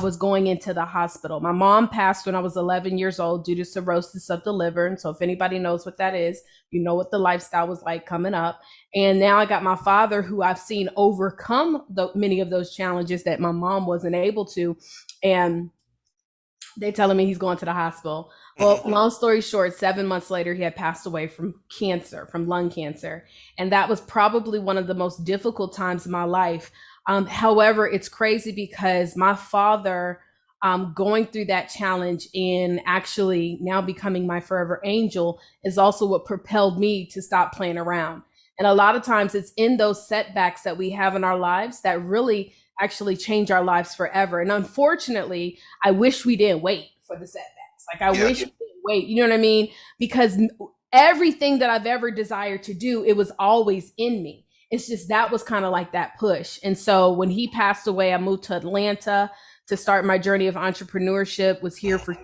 was going into the hospital. My mom passed when I was 11 years old due to cirrhosis of the liver. And so if anybody knows what that is, you know what the lifestyle was like coming up. And now I got my father, who I've seen overcome many of those challenges that my mom wasn't able to. And they telling me he's going to the hospital. Well, long story short, 7 months later, he had passed away from cancer, from lung cancer. And that was probably one of the most difficult times in my life. However, it's crazy because my father, going through that challenge and actually now becoming my forever angel, is also what propelled me to stop playing around. And a lot of times it's in those setbacks that we have in our lives that really actually change our lives forever. And unfortunately, I wish we didn't wait for the setbacks. Like I wish we didn't wait, you know what I mean? Because everything that I've ever desired to do, it was always in me. It's just that was kind of like that push. And so when he passed away, I moved to Atlanta to start my journey of entrepreneurship, was here for,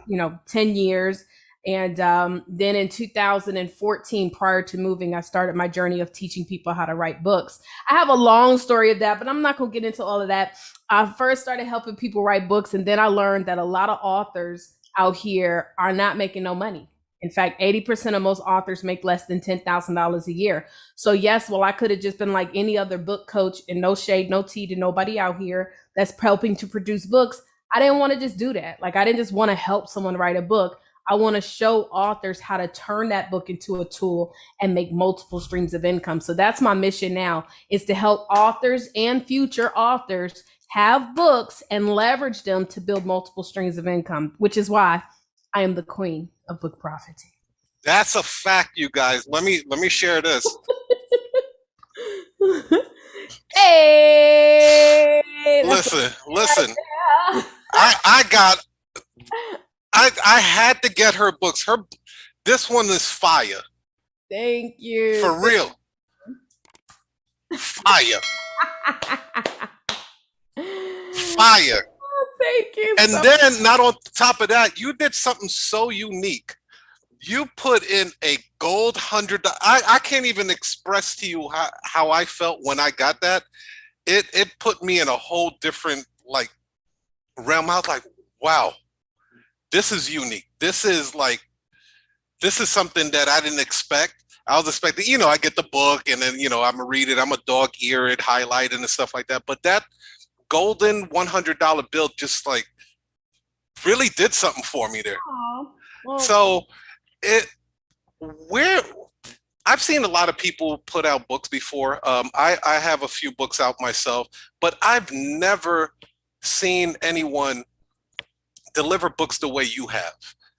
10 years. And then in 2014, prior to moving, I started my journey of teaching people how to write books. I have a long story of that, but I'm not going to get into all of that. I first started helping people write books, and then I learned that a lot of authors out here are not making no money. In fact, 80% of most authors make less than $10,000 a year. So yes, well, I could have just been like any other book coach, and no shade, no tea to nobody out here that's helping to produce books. I didn't want to just do that. Like, I didn't just want to help someone write a book. I want to show authors how to turn that book into a tool and make multiple streams of income. So that's my mission now, is to help authors and future authors have books and leverage them to build multiple streams of income, which is why I am the queen of book profiting. That's a fact, you guys. Let me share this. Hey, listen. I had to get her books. This one is fire. Thank you. For real. Fire. Fire. Oh, thank you. And then, not on top of that, you did something so unique. You put in a gold $100. I can't even express to you how I felt when I got that. It put me in a whole different realm. I was like, wow, this is unique. This is something that I didn't expect. I was expecting, I get the book and then, I'm gonna read it. I'm a dog ear it, highlight it and stuff like that. But that golden $100 bill just really did something for me there. Well, so I've seen a lot of people put out books before. I have a few books out myself, but I've never seen anyone deliver books the way you have.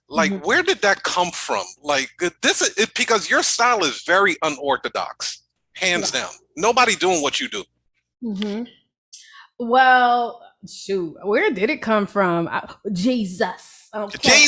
Where did that come from? Because your style is very unorthodox, hands down. Nobody doing what you do. Mm-hmm. Well, shoot, where did it come from? Jesus. Okay.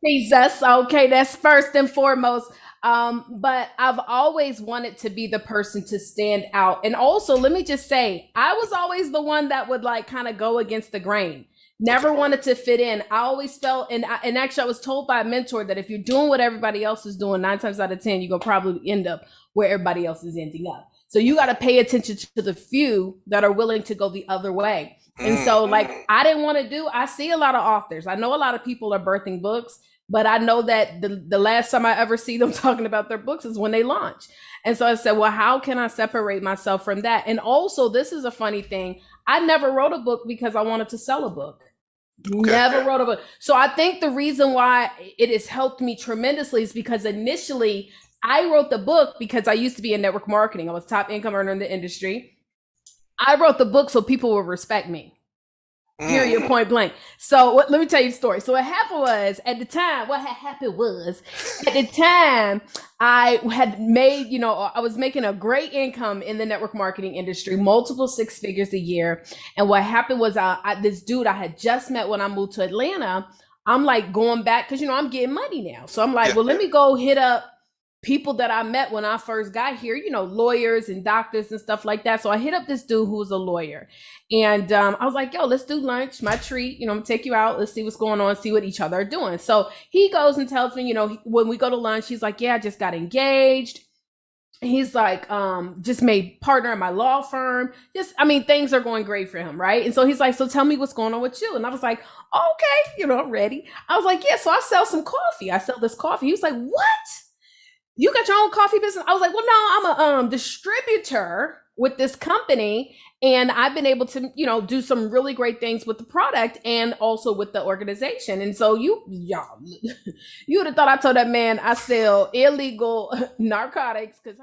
Jesus. Okay, that's first and foremost. But I've always wanted to be the person to stand out. And also, let me just say, I was always the one that would kind of go against the grain. Never wanted to fit in. I always felt, and actually I was told by a mentor that if you're doing what everybody else is doing, 9 times out of 10, you're going to probably end up where everybody else is ending up. So you got to pay attention to the few that are willing to go the other way. And so I didn't want to I see a lot of authors. I know a lot of people are birthing books, but I know that the last time I ever see them talking about their books is when they launch. And so I said, well, how can I separate myself from that? And also, this is a funny thing. I never wrote a book because I wanted to sell a book. Okay. Never wrote a book. So I think the reason why it has helped me tremendously is because initially I wrote the book because I used to be in network marketing. I was top income earner in the industry. I wrote the book so people would respect me. Period, point blank. So let me tell you the story. So what happened was, at the time I had made, I was making a great income in the network marketing industry, multiple 6 figures a year. And what happened was this dude I had just met when I moved to Atlanta, I'm going back because, I'm getting money now. So I'm well, let me go hit up people that I met when I first got here, lawyers and doctors and stuff like that. So I hit up this dude who was a lawyer, and I was like, yo, let's do lunch, my treat, I'm gonna take you out. Let's see what's going on, see what each other are doing. So he goes and tells me, when we go to lunch, he's like, yeah, I just got engaged. He's like, just made partner in my law firm. Just, I mean, things are going great for him, right? And so he's like, so tell me what's going on with you. And I was like, okay, I'm ready. I was like, yeah, so I sell some coffee. I sell this coffee. He was like, what? You got your own coffee business? I was like, well, no, I'm a distributor with this company, and I've been able to, do some really great things with the product and also with the organization. And so y'all, you would have thought I told that man I sell illegal narcotics because